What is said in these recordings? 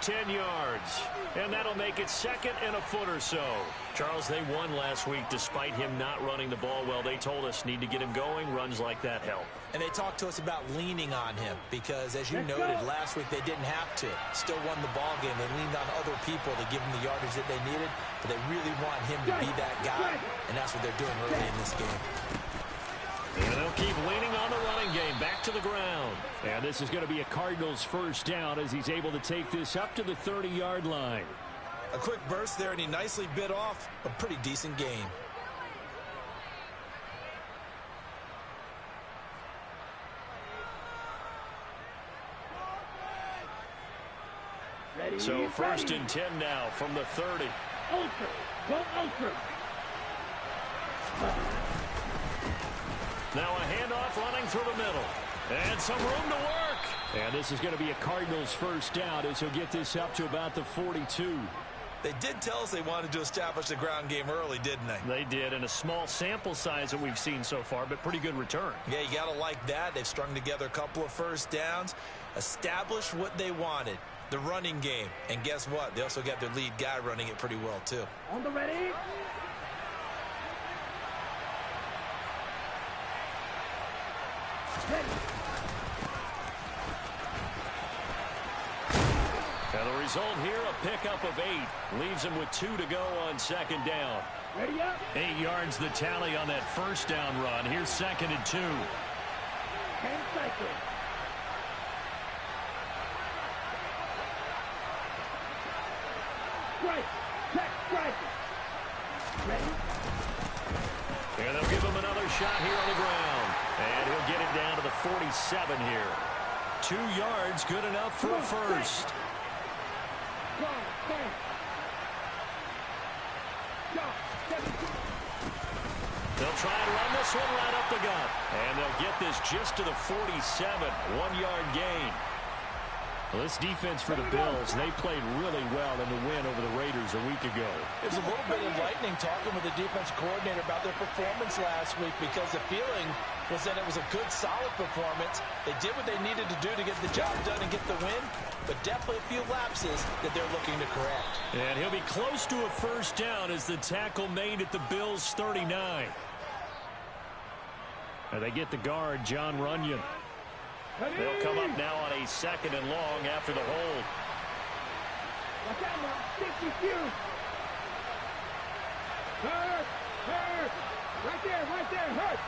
10 yards. And that'll make it second and a foot or so. Charles, they won last week despite him not running the ball well. They told us need to get him going. Runs like that help. And they talked to us about leaning on him because, as you noted, last week they didn't have to. Still won the ball game. They leaned on other people to give them the yardage that they needed, but they really want him to be that guy, and that's what they're doing early in this game. And they'll keep leaning on the running game. Back to the ground. And this is going to be a Cardinals first down as he's able to take this up to the 30-yard line. A quick burst there, and he nicely bit off a pretty decent gain. So first and 10 now from the 30. Ultra. Go ultra. Now a handoff running through the middle. And some room to work. And this is going to be a Cardinals first down as he'll get this up to about the 42. They did tell us they wanted to establish the ground game early, didn't they? They did, and a small sample size that we've seen so far, but pretty good return. Yeah, you got to like that. They've strung together a couple of first downs, established what they wanted, the running game. And guess what? They also got their lead guy running it pretty well, too. On the ready. Ready. And the result here, a pickup of 8. Leaves him with 2 to go on second down. Ready up. 8 yards the tally on that first down run. Here's second and 2. 10 cycle. Strike. Check. Strike. Ready. And they'll give him another shot here on the ground. And he'll get it down to the 47 here. 2 yards, good enough for a first. They'll try and run this one right up the gut. And they'll get this just to the 47. 1-yard gain. Well, this defense for the Bills, they played really well in the win over the Raiders a week ago. It was a little bit enlightening talking with the defense coordinator about their performance last week because the feeling was that it was a good, solid performance. They did what they needed to do to get the job done and get the win, but definitely a few lapses that they're looking to correct. And he'll be close to a first down as the tackle made at the Bills' 39. And they get the guard, John Runyon. They'll come up now on a second and long after the hold. Watch out now. Stick you. Hurt. Right there. Hurt.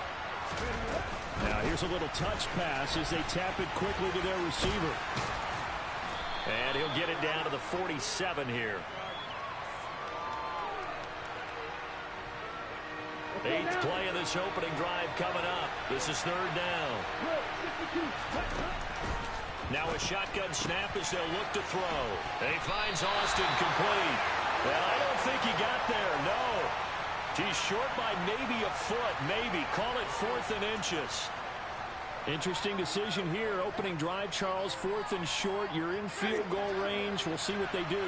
Now here's a little touch pass as they tap it quickly to their receiver. And he'll get it down to the 47 here. 8th play of this opening drive coming up. This is third down. Now a shotgun snap as they'll look to throw. He finds Austin complete. Well, I don't think he got there, no. He's short by maybe a foot, maybe. Call it 4th and inches. Interesting decision here. Opening drive, Charles, 4th and short. You're in field goal range. We'll see what they do.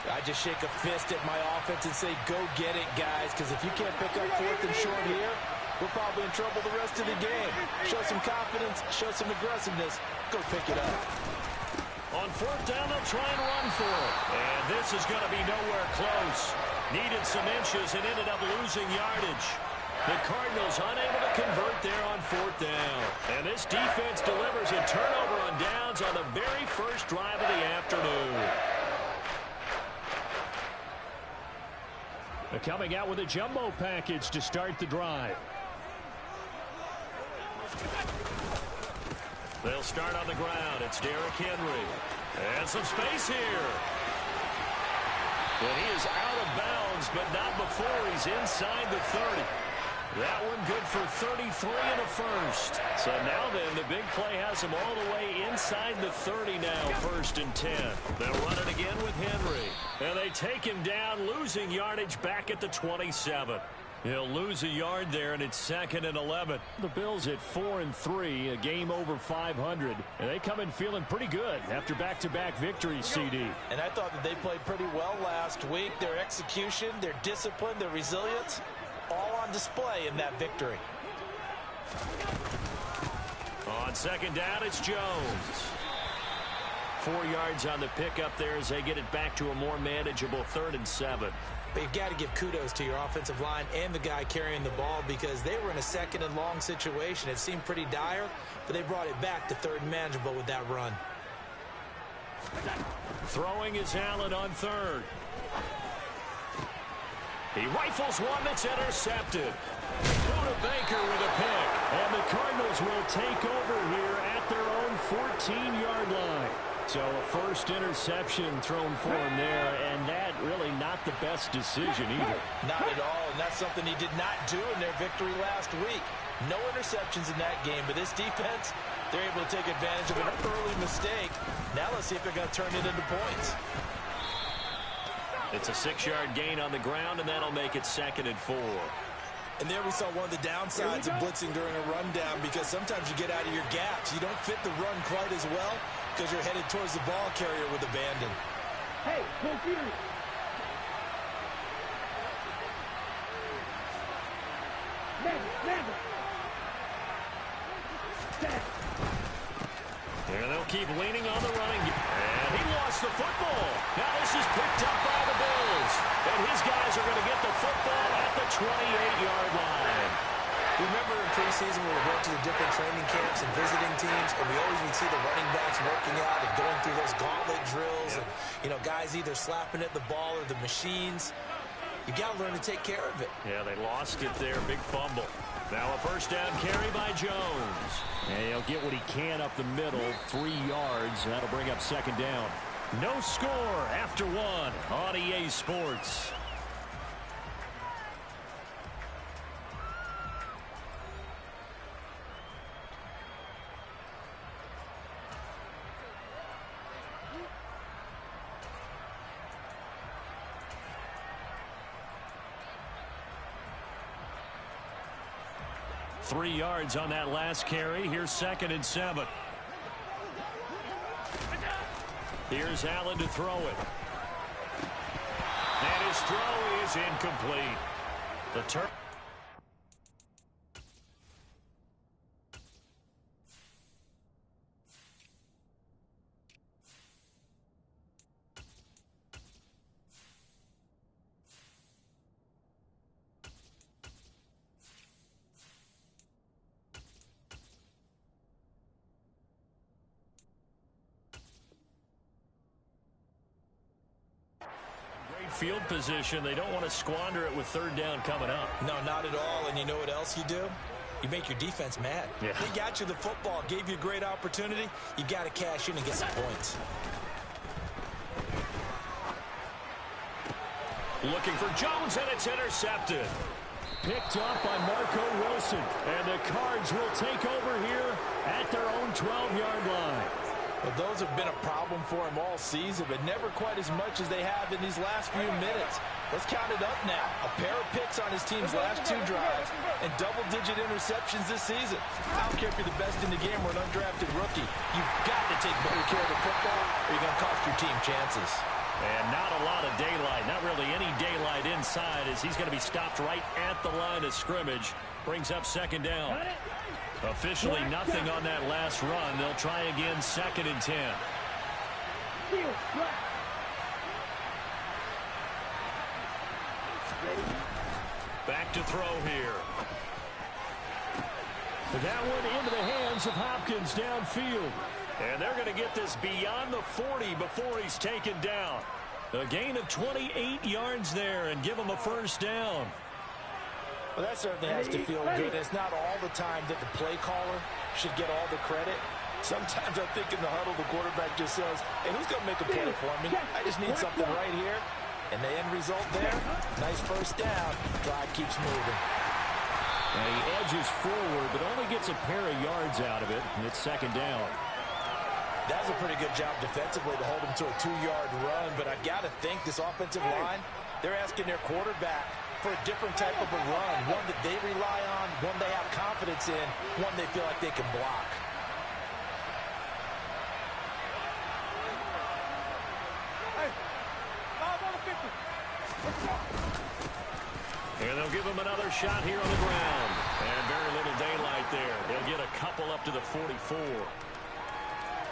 I just shake a fist at my offense and say, go get it, guys, because if you can't pick up 4th and short here, we're probably in trouble the rest of the game. Show some confidence, show some aggressiveness. Go pick it up. On 4th down, they'll try and run for it. And this is going to be nowhere close. Needed some inches and ended up losing yardage. The Cardinals unable to convert there on 4th down. And this defense delivers a turnover on downs on the very first drive of the afternoon. They're coming out with a jumbo package to start the drive. They'll start on the ground. It's Derrick Henry. And some space here. And he is out of bounds, but not before he's inside the 30. That one good for 33 and a first. So now then, the big play has him all the way inside the 30 now, 1st and 10. They'll run it again with Henry. And they take him down, losing yardage back at the 27. He'll lose a yard there, and it's 2nd and 11. The Bills at 4-3, a game over 500. And they come in feeling pretty good after back-to-back victories, CD. And I thought that they played pretty well last week. Their execution, their discipline, their resilience, all on display in that victory. On 2nd down, it's Jones. 4 yards on the pickup there as they get it back to a more manageable 3rd and 7. But you've got to give kudos to your offensive line and the guy carrying the ball because they were in a 2nd and long situation. It seemed pretty dire, but they brought it back to 3rd and manageable with that run. Throwing is Allen on 3rd. He rifles one that's intercepted. Buda Baker with a pick. And the Cardinals will take over here at their own 14-yard line. So a first interception thrown for him there, and that really not the best decision either. Not at all, and that's something he did not do in their victory last week. No interceptions in that game, but this defense, they're able to take advantage of an early mistake. Now let's see if they're going to turn it into points. It's a 6-yard gain on the ground, and that'll make it 2nd and 4. And there we saw one of the downsides of blitzing during a rundown because sometimes you get out of your gaps. You don't fit the run quite as well because you're headed towards the ball carrier with abandon. Hey, confused. Never. And they'll keep leaning on the running. And he lost the football. Now this is picked up by the Bills. And his guys are going to get the football at the 28-yard line. Remember in preseason when we went to the different training camps and visiting teams, and we always would see the running backs working out and going through those gauntlet drills, and, you know, guys either slapping at the ball or the machines. You got to learn to take care of it. Yeah, they lost it there. Big fumble. Now a first down carry by Jones. And he'll get what he can up the middle, 3 yards. And that'll bring up 2nd down. No score after 1 on EA Sports. Three yards on that last carry. Here's 2nd and 7. Here's Allen to throw it. And his throw is incomplete. The turn. Field position. They don't want to squander it with 3rd down coming up. No, not at all. And you know what else you do? You make your defense mad. Yeah. They got you the football, gave you a great opportunity. You got to cash in and get some points. Looking for Jones, and it's intercepted. Picked up by Marco Wilson. And the Cards will take over here at their own 12-yard line. Well, those have been a problem for him all season, but never quite as much as they have in these last few minutes. Let's count it up now. A pair of picks on his team's last 2 drives and double-digit interceptions this season. I don't care if you're the best in the game or an undrafted rookie. You've got to take better care of the football or you're going to cost your team chances. And not a lot of daylight, not really any daylight inside as he's going to be stopped right at the line of scrimmage. Brings up 2nd down. Officially nothing on that last run. They'll try again 2nd and 10. Back to throw here. That one into the hands of Hopkins downfield. And they're going to get this beyond the 40 before he's taken down. A gain of 28 yards there and give him a first down. Well, that certainly has to feel good. It's not all the time that the play caller should get all the credit. Sometimes I think in the huddle, the quarterback just says, hey, who's going to make a play for me? I just need something right here. And the end result there, nice first down. Drive keeps moving. And he edges forward, but only gets a pair of yards out of it, and it's 2nd down. That was a pretty good job defensively to hold him to a 2-yard run, but I've got to think this offensive line, they're asking their quarterback for a different type of a run, one that they rely on, one they have confidence in, one they feel like they can block. And they'll give him another shot here on the ground. And very little daylight there. They'll get a couple up to the 44.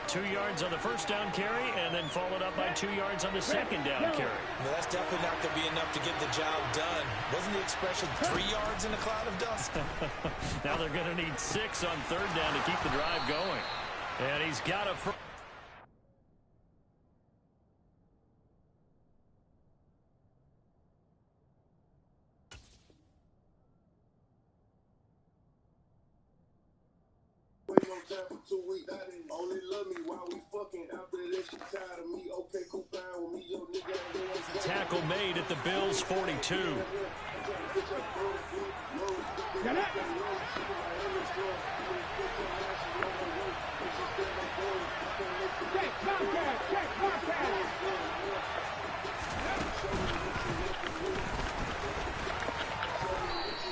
2 yards on the first down carry, and then followed up by 2 yards on the second down carry. Well, that's definitely not going to be enough to get the job done. Wasn't the expression 3 yards in a cloud of dust? Now they're going to need 6 on third down to keep the drive going. And he's got a... For 2 weeks, I didn't only love me while we fucking. After that, she tired of me. Okay, cool, fine with me. Yo, nigga, tackle made at the Bills' 42.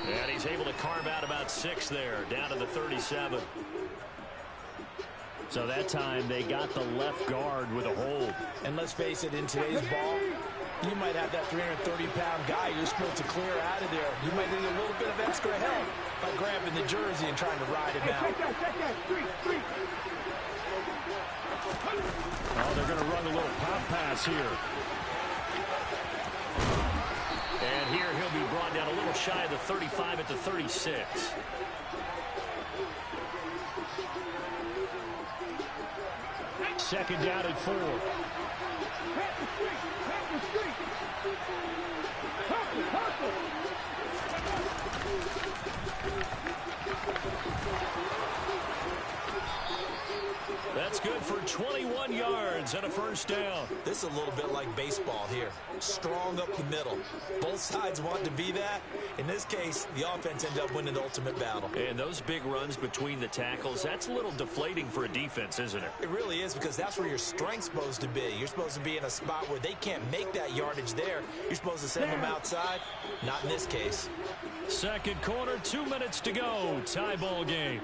And he's able to carve out about 6 there, down to the 37. So that time they got the left guard with a hold. And let's face it, in today's ball, you might have that 330-pound guy you're supposed to clear out of there. You might need a little bit of extra help by grabbing the jersey and trying to ride him out. Oh, they're going to run a little pop pass here. And here he'll be brought down a little shy of the 35 at the 36. Second down and 4. That's good for 21 yards and a first down. This is a little bit like baseball here. Strong up the middle. Both sides want to be that. In this case, the offense ended up winning the ultimate battle. And those big runs between the tackles, that's a little deflating for a defense, isn't it? It really is, because that's where your strength's supposed to be. You're supposed to be in a spot where they can't make that yardage there. You're supposed to send them outside. Not in this case. Second quarter, 2 minutes to go. Tie ball game.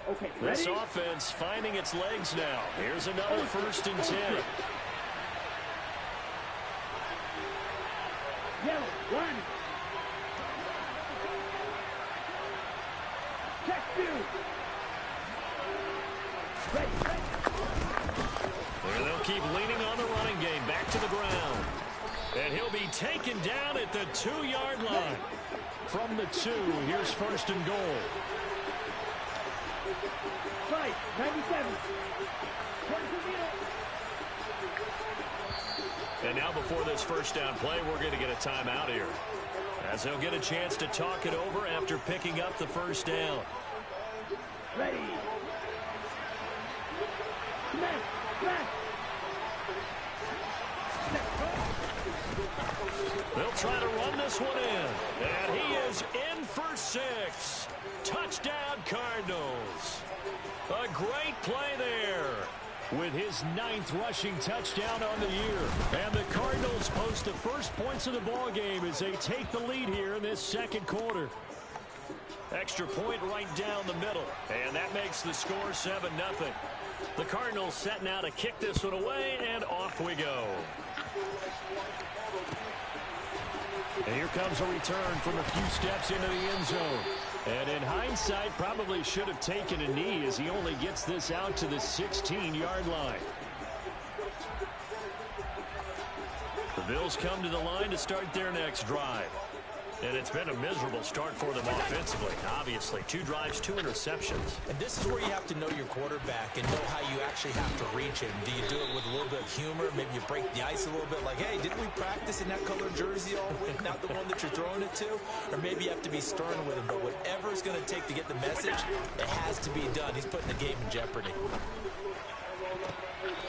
Okay, this offense finding its legs now. Here's another 1st and 10. Yellow, one. Check 2. Ready. And they'll keep leaning on the running game. Back to the ground. And he'll be taken down at the 2-yard line. From the 2, here's 1st and goal. Right, 97. And now before this first down play, we're going to get a timeout here, as they'll get a chance to talk it over after picking up the first down. Ready. They'll try to run this one in. And he is in for 6. Touchdown, Cardinals. A great play there with his 9th rushing touchdown on the year. And the Cardinals post the first points of the ball game as they take the lead here in this second quarter. Extra point right down the middle. And that makes the score 7-0. The Cardinals set now to kick this one away, and off we go. And here comes a return from a few steps into the end zone. And in hindsight, probably should have taken a knee as he only gets this out to the 16-yard line. The Bills come to the line to start their next drive. And it's been a miserable start for them offensively. Obviously, 2 drives, 2 interceptions. And this is where you have to know your quarterback and know how you actually have to reach him. Do you do it with a little bit of humor? Maybe you break the ice a little bit, like, hey, didn't we practice in that colored jersey all week, not the one that you're throwing it to? Or maybe you have to be stern with him. But whatever it's going to take to get the message, it has to be done. He's putting the game in jeopardy.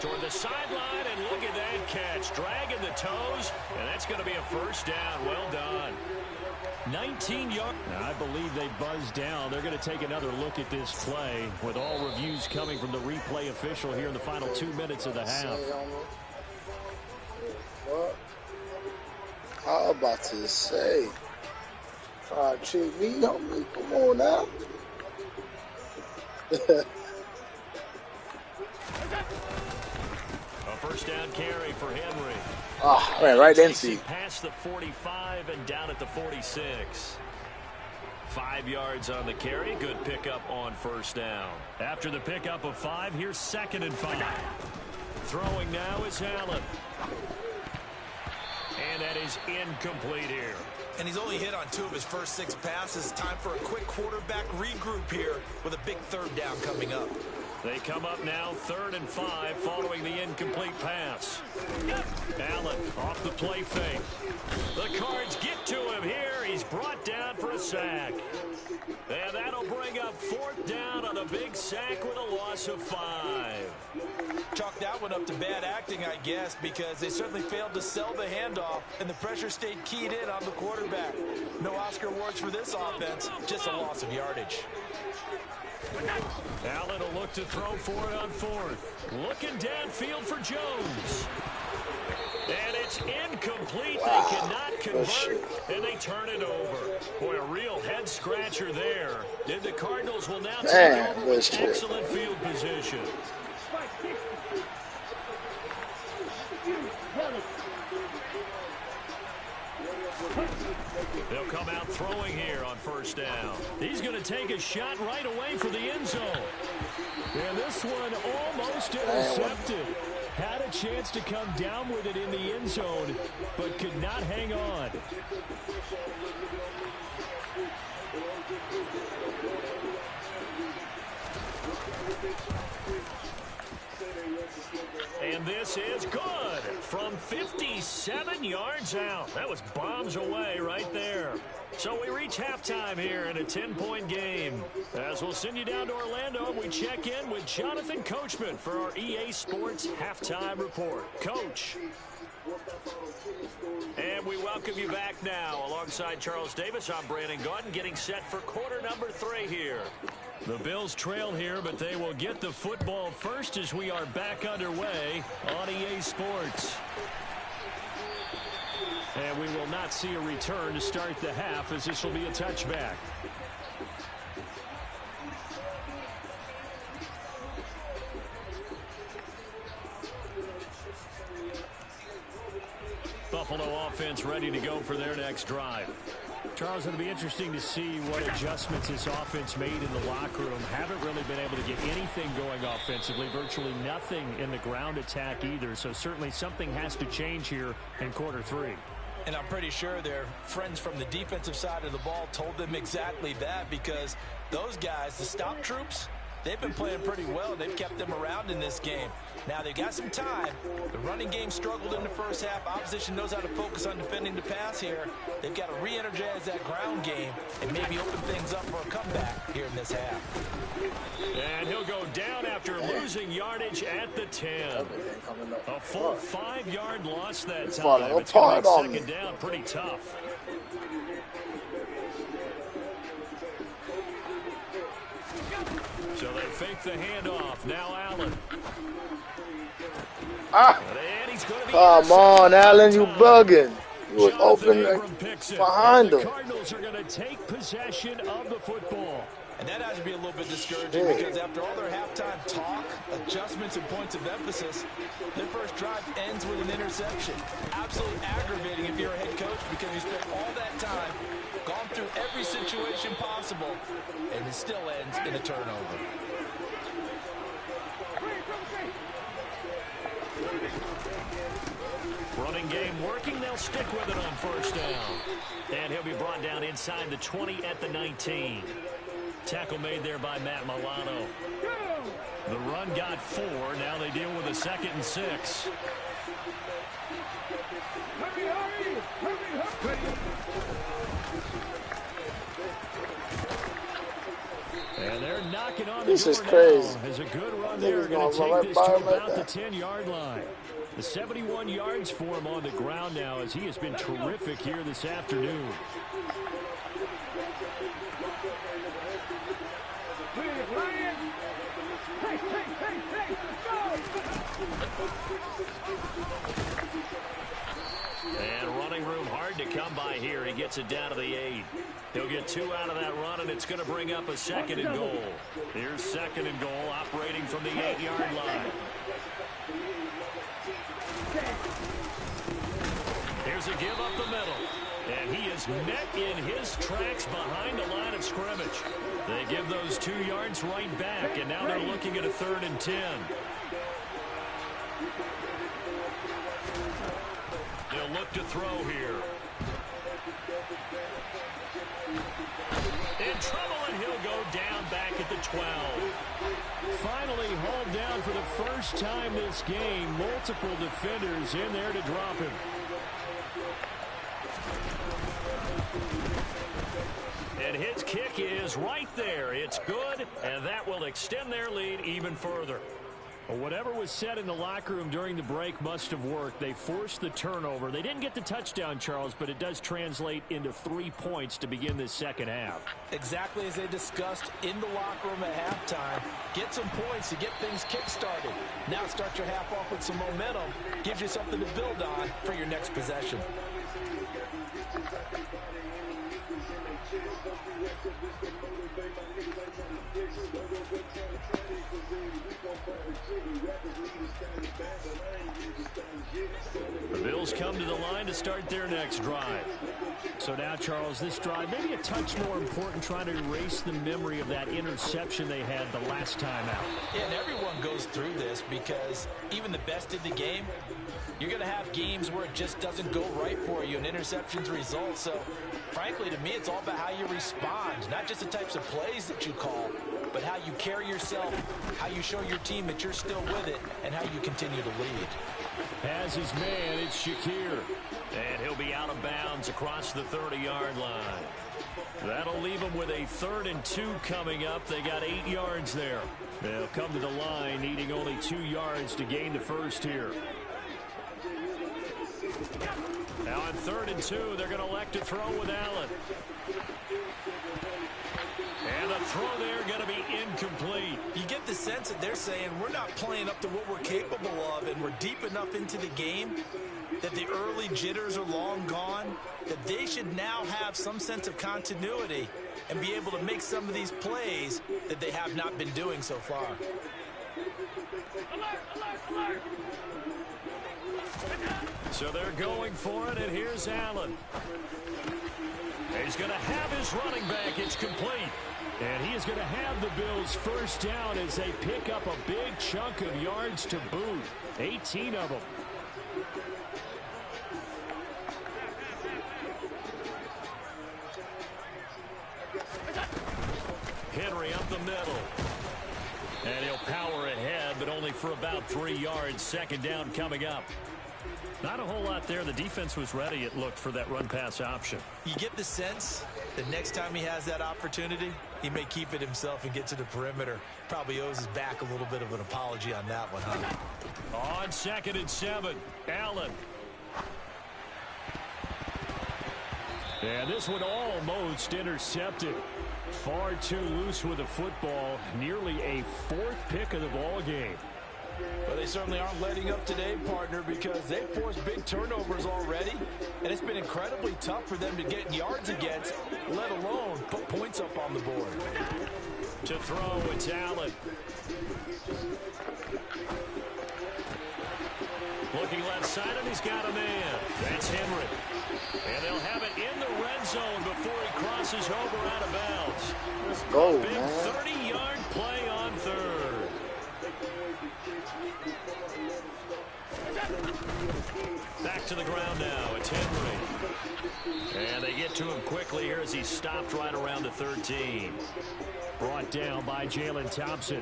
Toward the sideline, and look at that catch. Dragging the toes, and that's going to be a first down. Well done. 19 yards. I believe they buzzed down. They're going to take another look at this play with all reviews coming from the replay official here in the final 2 minutes of the half. What? I was about to say, try to trick me, homie. Come on now. first down carry for Henry. Oh, man, right Takes into it past the 45 and down at the 46. 5 yards on the carry. Good pickup on first down. After the pickup of 5, here's 2nd and 5. Throwing now is Allen. And that is incomplete here. And he's only hit on 2 of his first 6 passes. Time for a quick quarterback regroup here with a big 3rd down coming up. They come up now 3rd and 5 following the incomplete pass. Allen off the play fake. The Cards get to him here. He's brought down for a sack. And that'll bring up 4th down on a big sack with a loss of 5. Chalk that one up to bad acting, I guess, because they certainly failed to sell the handoff, and the pressure stayed keyed in on the quarterback. No Oscar awards for this offense, just a loss of yardage. Allen will look to throw for it on 4th. Looking downfield for Jones. And it's incomplete. Wow. They cannot convert, and they turn it over. Boy, a real head-scratcher there. And the Cardinals will now take over with excellent field position. They'll come out throwing here on first down. He's going to take a shot right away for the end zone. And this one almost intercepted. Had a chance to come down with it in the end zone, but could not hang on. And this is good from 57 yards out. That was bombs away right there. So we reach halftime here in a 10-point game. As we'll send you down to Orlando, we check in with Jonathan Coachman for our EA Sports Halftime Report. Coach. And we welcome you back now. Alongside Charles Davis, I'm Brandon Gaudin, getting set for quarter number 3 here. The Bills trail here, but they will get the football first as we are back underway on EA Sports. And we will not see a return to start the half, as this will be a touchback. Buffalo offense ready to go for their next drive. Charles, it'll be interesting to see what adjustments this offense made in the locker room. Haven't really been able to get anything going offensively, virtually nothing in the ground attack either. So certainly something has to change here in quarter 3. And I'm pretty sure their friends from the defensive side of the ball told them exactly that, because those guys, the stop troops, they've been playing pretty well. They've kept them around in this game. Now, they've got some time. The running game struggled in the first half. Opposition knows how to focus on defending the pass here. They've got to re-energize that ground game and maybe open things up for a comeback here in this half. And he'll go down after losing yardage at the 10. A full 5-yard loss that time. It's going to make 2nd down pretty tough. So they fake the handoff. Now Allen. And he's going to be come on, Allen, you bugging. You was open behind him. The Cardinals are going to take possession of the football. And that has to be a little bit discouraging, because after all their halftime talk, adjustments, and points of emphasis, their first drive ends with an interception. Absolutely aggravating if you're a head coach, because you spent all that time, gone through every situation possible, and it still ends in a turnover. Running game working. They'll stick with it on first down. And he'll be brought down inside the 20 at the 19. Tackle made there by Matt Milano. The run got 4. Now they deal with a 2nd and 6. And they're knocking on the this door is crazy. now. As a good run there, going to take this to about the 10-yard line. The 71 yards for him on the ground now, as he has been terrific here this afternoon. And running room hard to come by here. He gets it down to the 8. He'll get 2 out of that run, and it's going to bring up a 2nd and goal. Here's 2nd and goal, operating from the 8-yard line. Here's a give up the middle. And he is met in his tracks behind the line of scrimmage. They give those 2 yards right back, and now they're looking at a 3rd and 10. They'll look to throw here. In trouble, and he'll go down back at the 12. Finally hauled down for the first time this game. Multiple defenders in there to drop him. And his kick is right there. It's good, and that will extend their lead even further. Well, whatever was said in the locker room during the break must have worked. They forced the turnover. They didn't get the touchdown, Charles, but it does translate into 3 points to begin this second half. Exactly as they discussed in the locker room at halftime. Get some points to get things kick-started. Now start your half off with some momentum. Gives you something to build on for your next possession. The Bills come to the line to start their next drive. So now, Charles, this drive maybe a touch more important, trying to erase the memory of that interception they had the last time out. Yeah, and everyone goes through this because even the best in the game, you're going to have games where it just doesn't go right for you and interceptions result. So, frankly, to me, it's all about how you respond, not just the types of plays that you call, but how you carry yourself, how you show your team that you're still with it, and how you continue to lead. Has his man, it's Shakir. And he'll be out of bounds across the 30-yard line. That'll leave them with a 3rd and 2 coming up. They got 8 yards there. They'll come to the line needing only 2 yards to gain the first here. Now on 3rd and 2, they're going to elect to throw with Allen. And the throw there going to be incomplete. You get the sense that they're saying we're not playing up to what we're capable of, and we're deep enough into the game that the early jitters are long gone, that they should now have some sense of continuity and be able to make some of these plays that they have not been doing so far. So they're going for it, and here's Allen. He's going to have his running back. It's complete. And he is going to have the Bills first down as they pick up a big chunk of yards to boot. 18 of them. Henry up the middle. And he'll power ahead, but only for about 3 yards. 2nd down coming up. Not a whole lot there. The defense was ready, it looked, for that run-pass option. You get the sense that next time he has that opportunity, he may keep it himself and get to the perimeter. Probably owes his back a little bit of an apology on that one, huh? On 2nd and 7, Allen. And this one almost intercepted. Far too loose with the football. Nearly a 4th pick of the ball game. Well, they certainly aren't letting up today, partner, because they've forced big turnovers already, and it's been incredibly tough for them to get yards against, let alone put points up on the board. To throw, it's Allen. Looking left side, and he's got a man. That's Henry. And they'll have it in the red zone before he crosses over out of bounds. Let's go, Big man. 30-yard play on 3rd. Back to the ground now. It's Henry. And they get to him quickly here as he stopped right around the 13. Brought down by Jalen Thompson.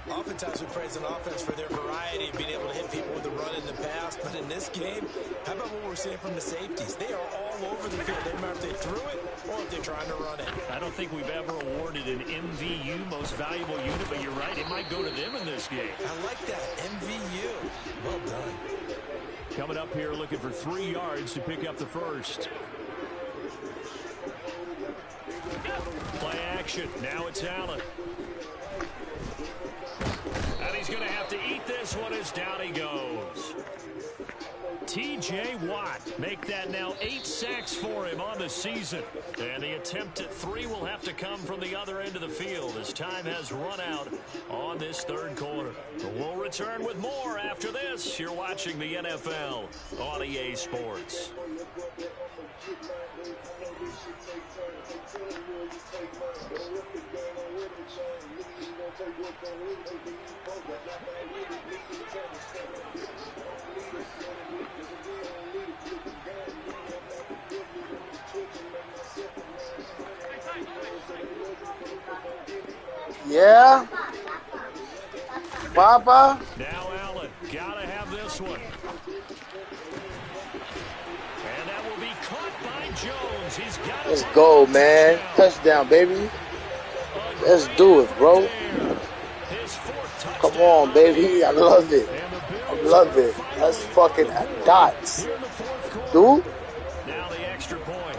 Oftentimes we praise an offense for their variety, being able to hit people with the run in the pass. But in this game, how about what we're seeing from the safeties? They are all over the field. They matter if they threw it or if they're trying to run it. I don't think we've ever awarded an MVU, most valuable unit, but you're right. It might go to them in this game. I like that. MVU. Well done. Coming up here looking for 3 yards to pick up the first. Play action. Now it's Allen. And he's going to have to eat this one as down he goes. T.J. Watt. Make that now 8 sacks for him on the season. And the attempt at 3 will have to come from the other end of the field as time has run out on this third quarter. We'll return with more after this. You're watching the NFL on EA Sports. Yeah. Papa. Now Allen, gotta have this one. And that will be caught by Jones. He's got it. Let's go, man. Touchdown, baby. Let's do it, bro. Come on, baby. I love it. I love it. That's fucking dots. Dude. Now the extra point.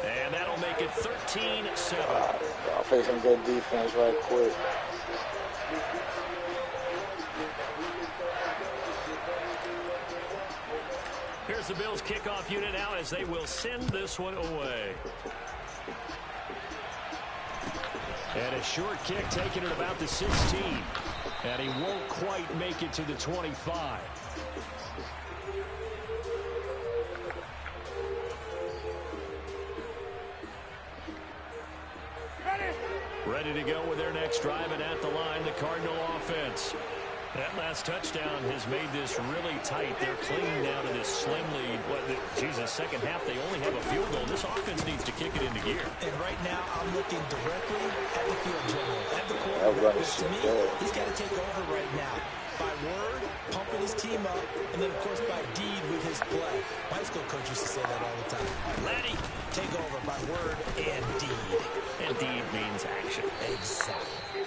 And that'll make it 13-7. I'll play some good defense right quick. Here's the Bills kickoff unit now as they will send this one away. And a short kick taken at about the 16. And he won't quite make it to the 25. Ready to go with their next drive, and at the line, the Cardinal offense. That last touchdown has made this really tight. They're clinging down to this slim lead. Second half, they only have a field goal. This offense needs to kick it into gear. And right now, I'm looking directly at the field general, at the quarterback. To me, he's got to take over right now. By word, pumping his team up, and then, of course, by deed with his play. My high school coach used to say that all the time. Laddie, take over by word and deed. And deed means action. Exactly.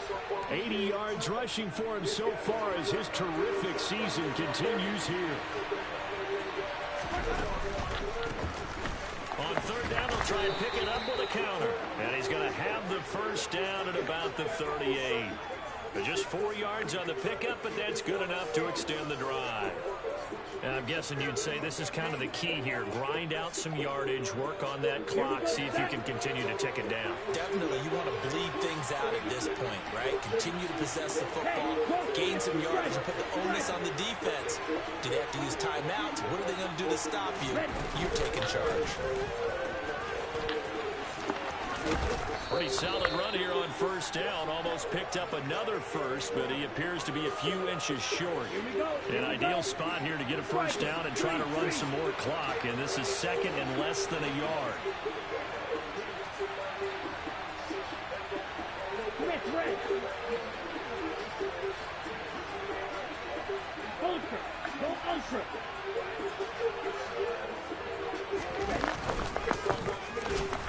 80 yards rushing for him so far as his terrific season continues here. On third down, they'll try and pick it up with a counter. And he's going to have the first down at about the 38. Just 4 yards on the pickup, but that's good enough to extend the drive. And I'm guessing you'd say this is kind of the key here. Grind out some yardage, work on that clock, see if you can continue to tick it down. Definitely, you want to bleed things out at this point, right? Continue to possess the football, gain some yardage, and put the onus on the defense. Do they have to use timeouts? What are they going to do to stop you? You're taking charge. Pretty solid run here on first down. Almost picked up another first, but he appears to be a few inches short. An ideal spot here to get a first down and try to run some more clock. And this is second and less than a yard.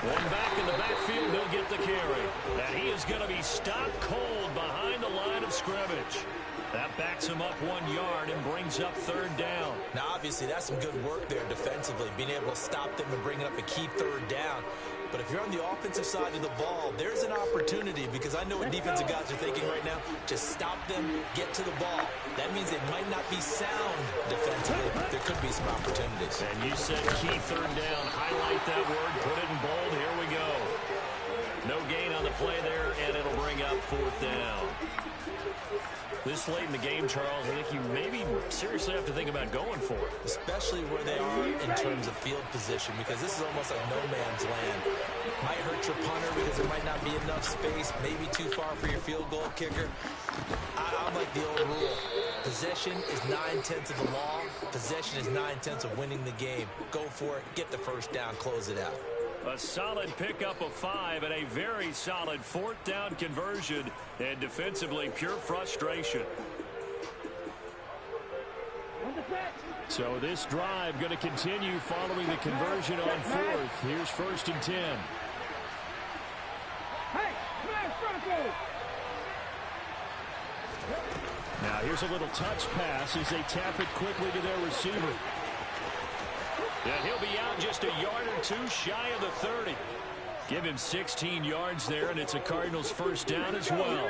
One back in the backfield, he'll get the carry. And he is going to be stopped cold behind the line of scrimmage. That backs him up 1 yard and brings up third down. Now, obviously, that's some good work there defensively, being able to stop them and bring up a key third down. But if you're on the offensive side of the ball, there's an opportunity, because I know what defensive guys are thinking right now. Just stop them, get to the ball. That means they might not be sound defensively. There could be some opportunities. And you said key third down. Highlight that word. Put it in bold. Here we go. No gain on the play there, and it'll bring up fourth down. This late in the game, Charles, I think you maybe seriously have to think about going for it. Especially where they are in terms of field position, because this is almost like no man's land. Might hurt your punter because there might not be enough space, maybe too far for your field goal kicker. I'm like the old rule. Possession is 9/10 of the law. Possession is 9/10 of winning the game. Go for it, get the first down, close it out. A solid pickup of 5 and a very solid fourth down conversion, and defensively pure frustration. So this drive going to continue following the conversion on fourth. Here's first and 10. Now here's a little touch pass as they tap it quickly to their receiver. And he'll be out just a yard or two shy of the 30. Give him 16 yards there, and it's a Cardinals first down as well.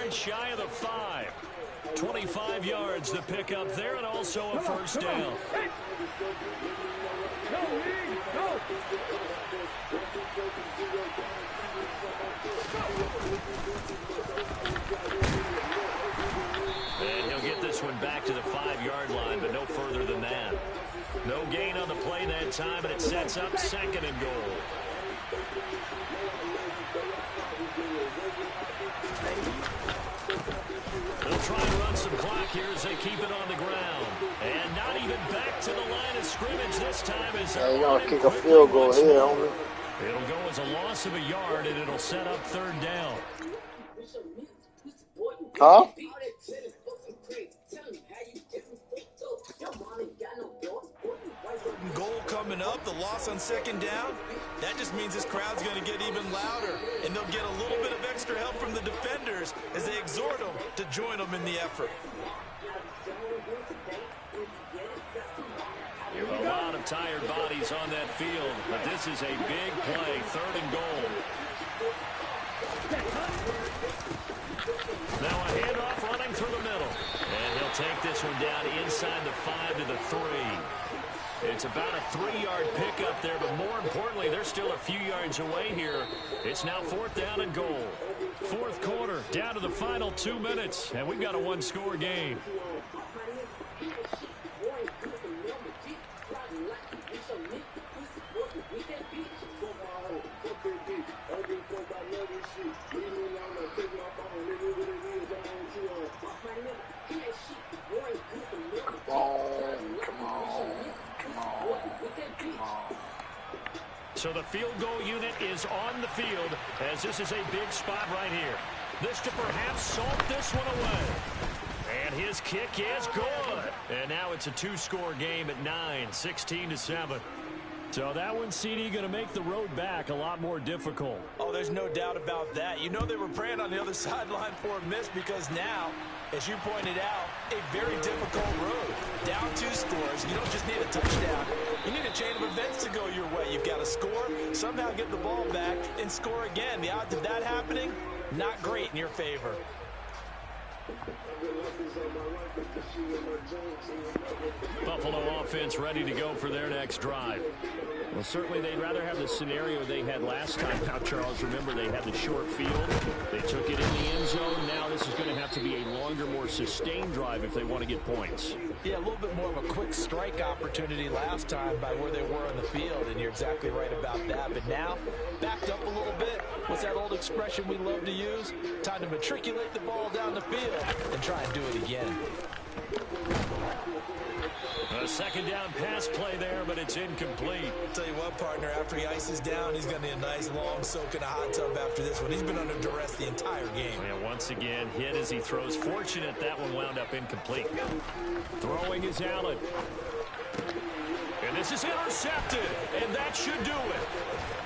yards shy of the 5. 25 yards to pick up there, and also a first down. And he'll get this one back to the 5-yard line, but no further than that. No gain on the play that time, and it sets up 2nd and goal. They'll try and run some clock here as they keep it on the ground. And not even back to the line of scrimmage this time. As you're going to kick a field goal here, homie. It'll go as a loss of a yard, and it'll set up 3rd down. Huh? Goal coming up, the loss on 2nd down. That just means this crowd's going to get even louder, and they'll get a little bit of extra help from the defenders as they exhort them to join them in the effort. A lot of tired bodies on that field, but this is a big play, 3rd and goal. Now a handoff running through the middle. And he'll take this one down inside the 5 to the 3. It's about a 3-yard pickup there, but more importantly, they're still a few yards away here. It's now 4th down and goal. 4th quarter, down to the final 2 minutes, and we've got a 1-score game. So the field goal unit is on the field as this is a big spot right here. This to perhaps salt this one away. And his kick is good. And now it's a 2-score game at 9, 16-7. So that one, CD, going to make the road back a lot more difficult. Oh, there's no doubt about that. You know they were praying on the other sideline for a miss because now, as you pointed out, a very difficult road. Down 2 scores. You don't just need a touchdown. You need a chain of events to go your way. You've got to score, somehow get the ball back, and score again. The odds of that happening, not great in your favor. Buffalo offense ready to go for their next drive. Well, certainly they'd rather have the scenario they had last time. Now, Charles, remember they had the short field. They took it in the end zone. Now this is going to have to be a longer, more sustained drive if they want to get points. Yeah, a little bit more of a quick strike opportunity last time by where they were on the field, and you're exactly right about that. But now, backed up a little bit. What's that old expression we love to use? Time to matriculate the ball down the field and try and do it again. A 2nd down pass play there, but it's incomplete. I'll tell you what, partner, after he ices down, he's going to need a nice long soak in a hot tub after this one. He's been under duress the entire game. And once again, hit as he throws. Fortunate that one wound up incomplete. Throwing is Allen. And this is intercepted, and that should do it.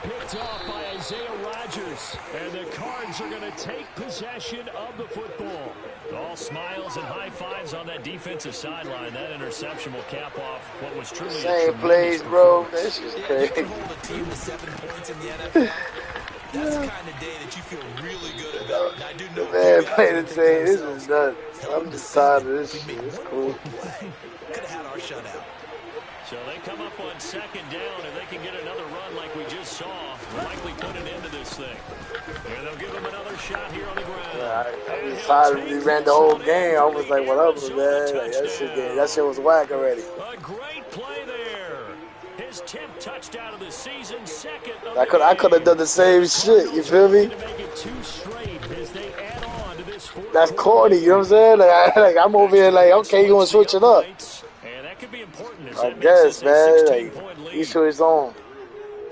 Picked off by Isaiah Rodgers, and the Cards are going to take possession of the football. All smiles and high fives on that defensive sideline. That interception will cap off what was truly same plays, bro. This is crazy. You hold a team to 7 points in the NFL. That's the kind of day that you feel really good about. And I do know man, play the same. This is nuts. I'm just tired of this shit. It's cool. Could have had our shutout. So they come up on 2nd down, and they can get another run like we just saw. Likely put an end to this thing. And they'll give him another shot here on the ground. Yeah, I was tired. We ran the whole game. I was like, what up, man? Like, that shit was whack already. A great play there. His 10th touchdown of the season, 2nd. I could have done the same shit. You feel me? That's corny. You know what I'm saying? Like I'm over here like, okay, you gonna switch it up? Could be important. I guess, man. Like, each to his own.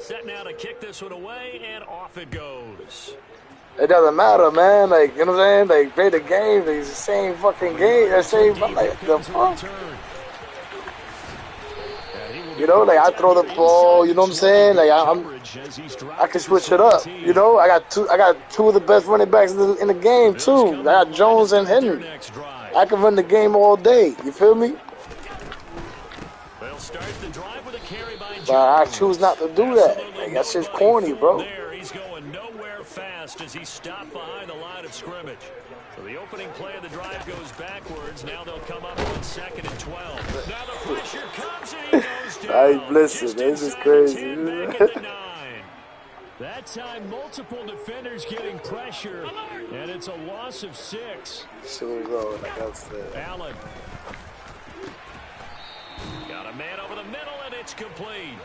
Set now to kick this one away, and off it goes. It doesn't matter, man. Like, you know what I'm saying? Like, play the game. Like, it's the same fucking game. The same, like, the fuck. You know, like, I throw the ball. You know what I'm saying? Like, I can switch it up. You know, I got two of the best running backs in the game too. I got Jones and Henry. I can run the game all day. You feel me? But I choose not to do that. Like, that's just corny, bro. He's going nowhere fast as he stopped behind the line of scrimmage. So the opening play of the drive goes backwards. Now they'll come up on 2nd and 12. Now the pressure comes and he goes down. I listen, this is crazy. Back at the 9. That time, multiple defenders getting pressure, and it's a loss of 6. Should go, like I said. Allen. Got a man over the middle, and it's complete.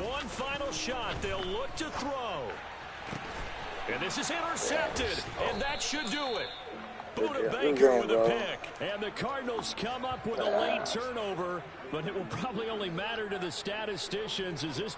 One final shot. They'll look to throw. And this is intercepted, and that should do it. Buda Baker with a pick. And the Cardinals come up with a late turnover, but it will probably only matter to the statisticians as this